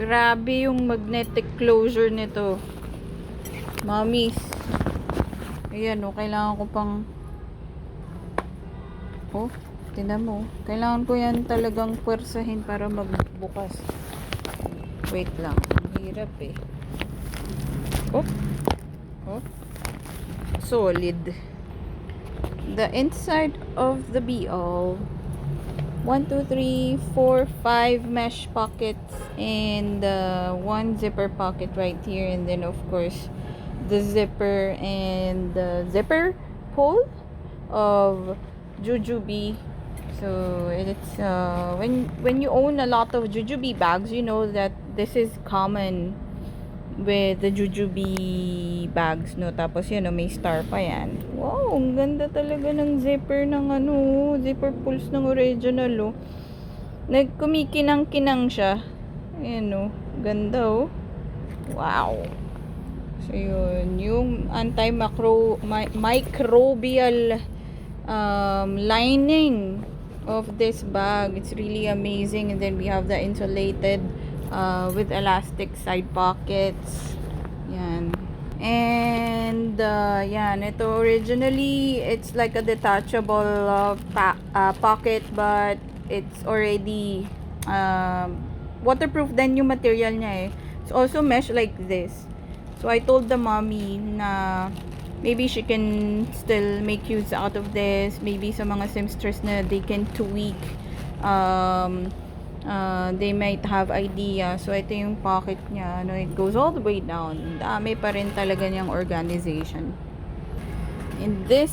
Grabe yung magnetic closure nito. Mommies. Ayan o, kailangan ko pang... Oh, tingnan mo. Kailangan ko yan talagang pwersahin para magbukas. Wait lang. Ang hirap eh. Oh. Oh. Solid. The inside of the BL. 1, 2, 3, 4, 5 mesh pockets and one zipper pocket right here, and then of course the zipper and the zipper hole of Jujubee. So it's when you own a lot of Jujubee bags, you know that this is common with the Jujubee bags, no? Tapos yun, no, may star pa yan. Wow, ang ganda talaga ng zipper ng zipper pulse ng original, oh. Nagkumikinang-kinang siya. Ayan, oh. Ganda, oh. Wow. So yun, yung microbial lining of this bag, it's really amazing. And then we have the insulated with elastic side pockets. Yan. And yan, ito originally it's like a detachable pocket, but it's already waterproof din yung material niya eh. It's also mesh like this. So I told the mommy na maybe she can still make use out of this. Maybe sa mga seamstress na they can tweak, they might have idea. So ito yung pocket niya, it goes all the way down. Dami pa rin talaga niyang organization. And this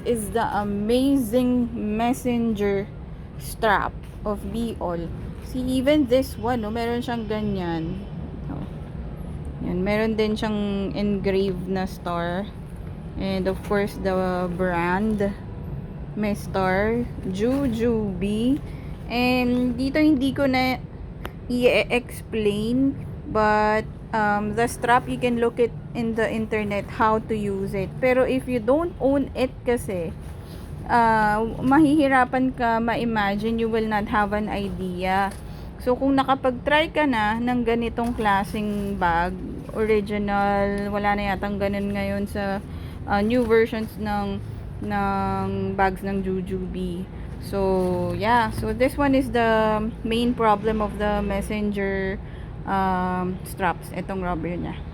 is the amazing messenger strap of BL. See, even this one, meron siyang ganyan. Yan, meron din siyang engraved na star. And of course, the brand may star, Jujubee. And dito hindi ko na i-explain, but the strap, you can look it in the internet how to use it. Pero if you don't own it kasi, mahihirapan ka ma-imagine, you will not have an idea. So kung nakapag-try ka na ng ganitong klaseng bag, original, wala na yatang ganun ngayon sa new versions ng bags ng Jujubee. So yeah, so this one is the main problem of the messenger straps, itong rubber niya.